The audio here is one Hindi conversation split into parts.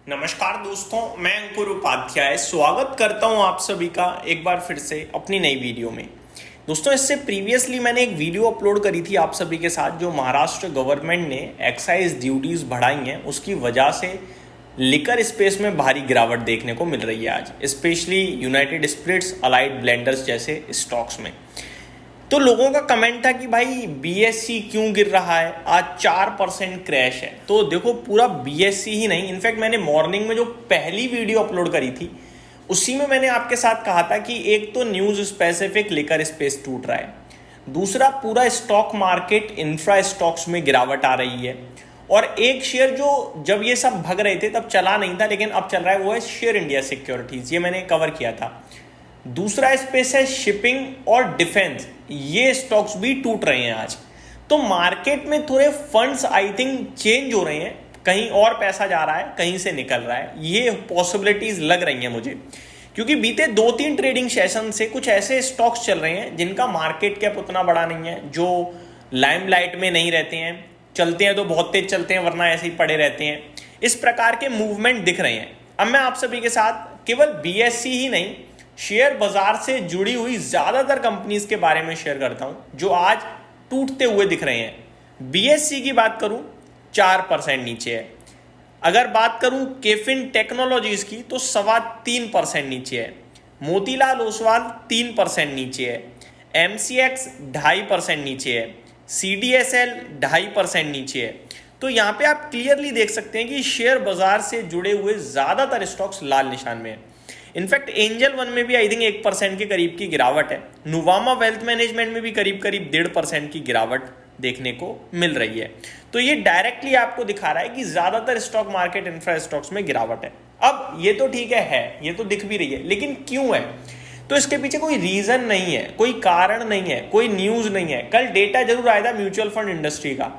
नमस्कार दोस्तों, मैं अंकुर उपाध्याय स्वागत करता हूं आप सभी का एक बार फिर से अपनी नई वीडियो में। दोस्तों, इससे प्रीवियसली मैंने एक वीडियो अपलोड करी थी आप सभी के साथ, जो महाराष्ट्र गवर्नमेंट ने एक्साइज ड्यूटीज बढ़ाई हैं, उसकी वजह से लिकर स्पेस में भारी गिरावट देखने को मिल रही है आज, specially United Spirits, Allied Blenders जैसे स्टॉक्स में। तो लोगों का कमेंट था कि भाई बीएससी क्यों गिर रहा है, आज 4% क्रैश है। तो देखो, पूरा बीएससी ही नहीं, इनफैक्ट मैंने मॉर्निंग में जो पहली वीडियो अपलोड करी थी उसी में मैंने आपके साथ कहा था कि एक तो न्यूज़ स्पेसिफिक लिकर स्पेस टूट रहा है, दूसरा पूरा स्टॉक मार्केट इंफ्रा स्टॉक्स में गिरावट आ रही है, और एक शेयर जो जब ये सब भग रहे थे तब चला नहीं था लेकिन अब चल रहा है, वो है शेयर इंडिया सिक्योरिटीज, ये मैंने कवर किया था। दूसरा स्पेस है शिपिंग और डिफेंस, ये स्टॉक्स भी टूट रहे हैं आज। तो मार्केट में थोड़े फंड्स आई थिंक चेंज हो रहे हैं, कहीं और पैसा जा रहा है, कहीं से निकल रहा है, ये पॉसिबिलिटीज लग रही हैं मुझे, क्योंकि बीते 2-3 ट्रेडिंग सेशन से कुछ ऐसे स्टॉक्स चल रहे हैं जिनका मार्केट कैप उतना बड़ा नहीं है, जो लाइमलाइट में नहीं रहते हैं, चलते हैं तो बहुत तेज चलते हैं वरना ऐसे ही पड़े रहते हैं। इस प्रकार के मूवमेंट दिख रहे हैं। अब मैं आप सभी के साथ केवल बीएससी ही नहीं, शेयर बाजार से जुड़ी हुई ज्यादातर कंपनीज के बारे में शेयर करता हूं जो आज टूटते हुए दिख रहे हैं। बीएससी की बात करूं 4% नीचे है, अगर बात करूं केफिन टेक्नोलॉजीज की तो 3.25% नीचे है, मोतीलाल ओसवाल 3% नीचे है, एमसीएक्स 2.5% नीचे है, सीडीएसएल 2.5% नीचे है। तो यहां पे आप क्लियरली देख सकते हैं कि शेयर बाजार से जुड़े हुए ज्यादातर स्टॉक्स लाल निशान में है। इनफैक्ट एंजल वन में भी आई थिंक 1% के करीब की गिरावट है, नुवामा वेल्थ मैनेजमेंट में भी करीब 1.5% की गिरावट देखने को मिल रही है। तो ये डायरेक्टली आपको दिखा रहा है कि ज्यादातर स्टॉक मार्केट इंफ्रा स्टॉक्स में गिरावट है। अब ये तो ठीक है, ये तो दिख भी रही है, लेकिन क्यों है? तो इसके पीछे कोई रीजन नहीं है, कोई कारण नहीं है, कोई न्यूज नहीं है। कल डेटा जरूर आया था म्यूचुअल फंड इंडस्ट्री का,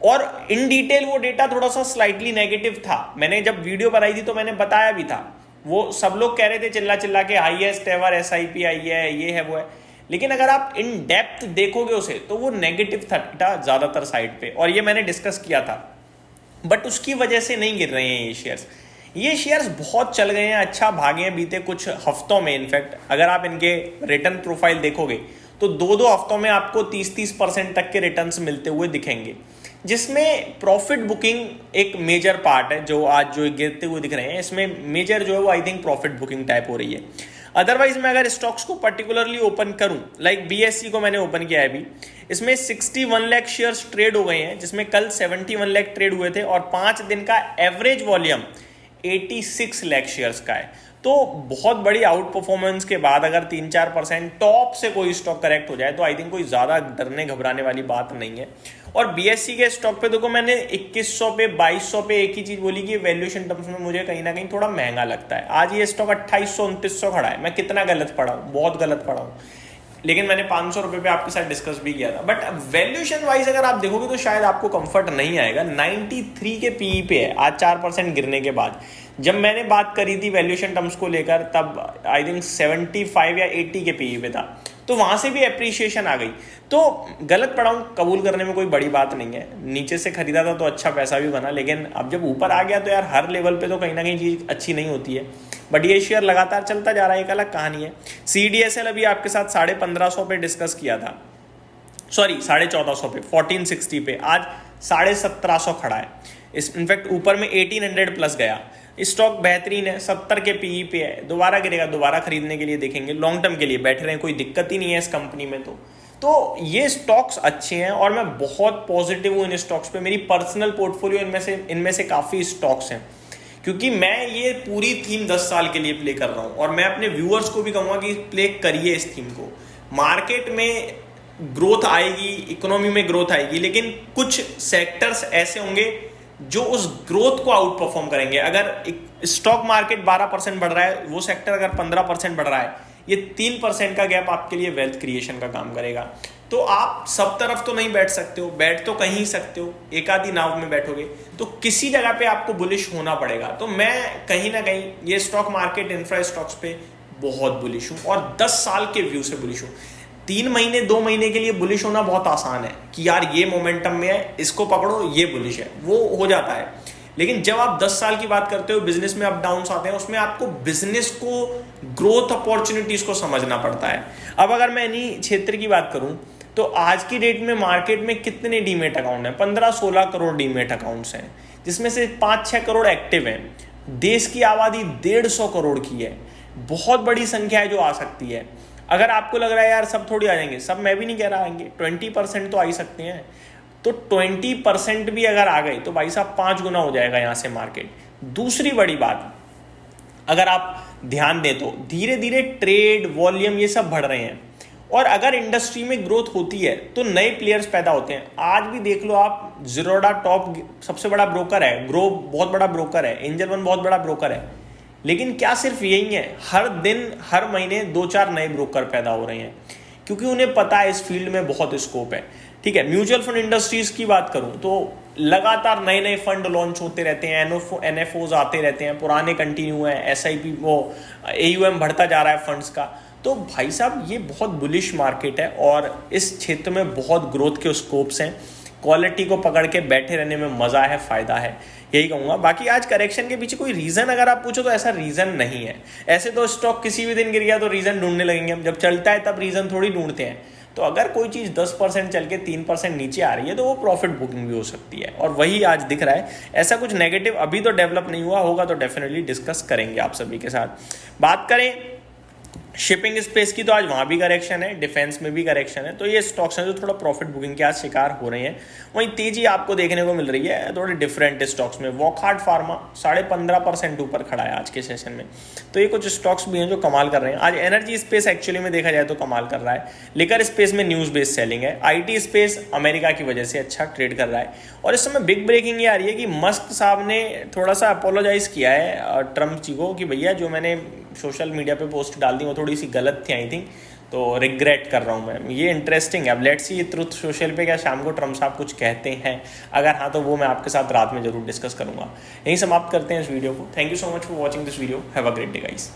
और इन डिटेल वो डेटा थोड़ा सा स्लाइटली नेगेटिव था। मैंने जब वीडियो बनाई थी तो मैंने बताया भी था, वो सब लोग कह रहे थे चिल्ला चिल्ला के हाईएस्ट एवर एसआईपी आई है, ये है वो है, लेकिन अगर आप इन डेप्थ देखोगे उसे तो वो नेगेटिव था ज्यादातर साइड पे, और ये मैंने डिस्कस किया था। बट उसकी वजह से नहीं गिर रहे हैं ये शेयर्स बहुत चल गए हैं, अच्छा भागे हैं बीते कुछ हफ्तों में। इनफैक्ट अगर आप इनके रिटर्न प्रोफाइल देखोगे तो 2-2 हफ्तों में आपको 30% तक के रिटर्न्स मिलते हुए दिखेंगे, जिसमें प्रॉफिट बुकिंग एक मेजर पार्ट है। जो आज जो गिरते हुए दिख रहे हैं इसमें मेजर जो है वो I think profit booking type हो रही है। अदरवाइज मैं अगर स्टॉक्स को पर्टिकुलरली ओपन करूं, लाइक बीएससी को मैंने ओपन किया है अभी, इसमें 61 लाख शेयर्स ट्रेड हो गए हैं, जिसमें कल 71 लाख ट्रेड हुए थे, और 5 दिन का एवरेज वॉल्यूम 86 लाख शेयर्स का है। तो बहुत बड़ी आउट परफॉर्मेंस के बाद अगर 3-4% टॉप से कोई स्टॉक करेक्ट हो जाए तो आई थिंक कोई ज्यादा डरने घबराने वाली बात नहीं है। और बीएससी के स्टॉक पे देखो, मैंने 2100 पे 2200 पे एक ही चीज बोली कि वैल्यूएशन टर्म्स में मुझे कहीं ना कहीं थोड़ा महंगा लगता है। आज ये स्टॉक 2800-2900 खड़ा है। मैं कितना गलत पढ़ा हूँ, बहुत गलत पढ़ा हूँ, लेकिन मैंने 500 रुपए पे आपके साथ डिस्कस भी किया था। बट वैल्यूएशन वाइज अगर आप देखोगे तो शायद आपको कंफर्ट नहीं आएगा। 93 के पीई पे है आज 4% गिरने के बाद। जब मैंने बात करी थी वैल्यूएशन टर्म्स को लेकर तब आई थिंक 75 या 80 के पीई पे था, तो वहां से भी एप्रिसिएशन आ गई। तो गलत पड़ा हूं, कबूल करने में कोई बड़ी बात नहीं है। नीचे से खरीदा था तो अच्छा पैसा भी बना, लेकिन अब जब ऊपर आ गया तो यार हर लेवल पे तो कहीं ना कहीं चीज अच्छी नहीं होती है। बट ये शेयर लगातार चलता जा रहा है, एक अलग कहानी है। सीडीएसएल अभी आपके साथ 1550 पे डिस्कस किया था, सॉरी 1450 पे, 1460 पे, आज 1750 खड़ा है। इनफैक्ट ऊपर में 1800 प्लस गया। स्टॉक बेहतरीन है, 70 के पीई पे है, दोबारा गिरेगा, दोबारा खरीदने के लिए देखेंगे, लॉन्ग टर्म के लिए बैठे रहे, कोई दिक्कत ही नहीं है इस कंपनी में। तो ये स्टॉक्स अच्छे हैं और मैं बहुत पॉजिटिव हूँ इन स्टॉक्स पे। मेरी पर्सनल पोर्टफोलियो इनमें से काफ़ी स्टॉक्स हैं, क्योंकि मैं ये पूरी थीम 10 साल के लिए प्ले कर रहा हूँ, और मैं अपने व्यूअर्स को भी कहूँगा कि प्ले करिए इस थीम को। मार्केट में ग्रोथ आएगी, इकोनॉमी में ग्रोथ आएगी, लेकिन कुछ सेक्टर्स ऐसे होंगे जो उस ग्रोथ को आउट परफॉर्म करेंगे। अगर स्टॉक मार्केट 12% बढ़ रहा है, वो सेक्टर अगर 15% बढ़ रहा है, ये 3% का गैप आपके लिए वेल्थ क्रिएशन का काम करेगा। तो आप सब तरफ तो नहीं बैठ सकते हो, बैठ तो कहीं ही सकते हो, एक आधी नाव में बैठोगे तो किसी जगह पे आपको बुलिश होना पड़ेगा। तो मैं कहीं ना कहीं ये स्टॉक मार्केट इंफ्रा स्टॉक्स पे बहुत बुलिश हूँ, और 10 साल के व्यू से बुलिश हूँ। 3 महीने 2 महीने के लिए बुलिश होना बहुत आसान है कि यार ये मोमेंटम में है, इसको पकड़ो, ये बुलिश है, वो हो जाता है। लेकिन जब आप 10 साल की बात करते हो, बिजनेस में अप डाउन्स आते हैं, उसमें आपको बिजनेस को, ग्रोथ अपॉर्चुनिटीज को समझना पड़ता है। अब अगर मैं इन्हीं क्षेत्र की बात करूं तो आज की डेट में मार्केट में कितने डीमेट अकाउंट हैं? 15-16 करोड़ डीमेट अकाउंट्स हैं, जिसमें से 5-6 करोड़ एक्टिव हैं। देश की आबादी 150 करोड़ की है, बहुत बड़ी संख्या है जो आ सकती है। अगर आपको लग रहा है यार सब थोड़ी आ जाएंगे, सब मैं भी नहीं कह रहा आएंगे, 20% तो आ ही सकते हैं। तो 20% भी अगर आ गए तो भाई साहब 5 गुना हो जाएगा यहाँ से मार्केट। दूसरी बड़ी बात, अगर आप ध्यान दें तो धीरे धीरे ट्रेड वॉल्यूम ये सब बढ़ रहे हैं, और अगर इंडस्ट्री में ग्रोथ होती है तो नए प्लेयर्स पैदा होते हैं। आज भी देख लो आप, ज़ीरोधा टॉप सबसे बड़ा ब्रोकर है, ग्रो बहुत बड़ा ब्रोकर है, एंजल वन बहुत बड़ा ब्रोकर है। लेकिन क्या सिर्फ यही है? हर दिन हर महीने 2-4 नए ब्रोकर पैदा हो रहे हैं, क्योंकि उन्हें पता है इस फील्ड में बहुत स्कोप है। ठीक है, म्यूचुअल फंड इंडस्ट्रीज की बात करूं तो लगातार नए नए फंड लॉन्च होते रहते हैं, एनएफओज आते रहते हैं, पुराने कंटिन्यू है, एसआईपी वो एयूएम बढ़ता जा रहा है फंड्स का। तो भाई साहब ये बहुत बुलिश मार्केट है और इस क्षेत्र में बहुत ग्रोथ के स्कोप्स हैं। क्वालिटी को पकड़ के बैठे रहने में मज़ा है, फ़ायदा है, यही कहूँगा। बाकी आज करेक्शन के पीछे कोई रीज़न अगर आप पूछो तो ऐसा रीज़न नहीं है। ऐसे तो स्टॉक किसी भी दिन गिर गया तो रीज़न ढूंढने लगेंगे हम, जब चलता है तब रीज़न थोड़ी ढूंढते हैं। तो अगर कोई चीज़ 10% चल के 3% नीचे आ रही है तो वो प्रॉफिट बुकिंग भी हो सकती है, और वही आज दिख रहा है। ऐसा कुछ नेगेटिव अभी तो डेवलप नहीं हुआ, होगा तो डेफिनेटली डिस्कस करेंगे आप सभी के साथ। बात करें शिपिंग स्पेस की तो आज वहाँ भी करेक्शन है, डिफेंस में भी करेक्शन है। तो ये स्टॉक्स हैं जो थोड़ा प्रॉफिट बुकिंग के आज शिकार हो रहे हैं। वहीं तेजी आपको देखने को मिल रही है थोड़े डिफरेंट स्टॉक्स में। वॉकहार्ट फार्मा 15.5% ऊपर खड़ा है आज के सेशन में। तो ये कुछ स्टॉक्स भी हैं जो कमाल कर रहे हैं आज। एनर्जी स्पेस एक्चुअली में देखा जाए तो कमाल कर रहा है। लिकर स्पेस में न्यूज़ बेस्ड सेलिंग है। IT स्पेस अमेरिका की वजह से अच्छा ट्रेड कर रहा है। और इस समय बिग ब्रेकिंग ये आ रही है कि मस्क साहब ने थोड़ा सा अपोलोजाइज किया है ट्रम्प जी को कि भैया जो मैंने सोशल मीडिया पे पोस्ट डाल दी वो थोड़ी सी गलत थी आई थिंक, तो रिग्रेट कर रहा हूँ मैं। ये इंटरेस्टिंग है। अब लेट्स सी ट्रुथ सोशल पे क्या शाम को ट्रम्प साहब कुछ कहते हैं, अगर हाँ तो वो मैं आपके साथ रात में जरूर डिस्कस करूँगा। यहीं समाप्त करते हैं इस वीडियो को। Thank you so much for watching this video. Have a great day guys.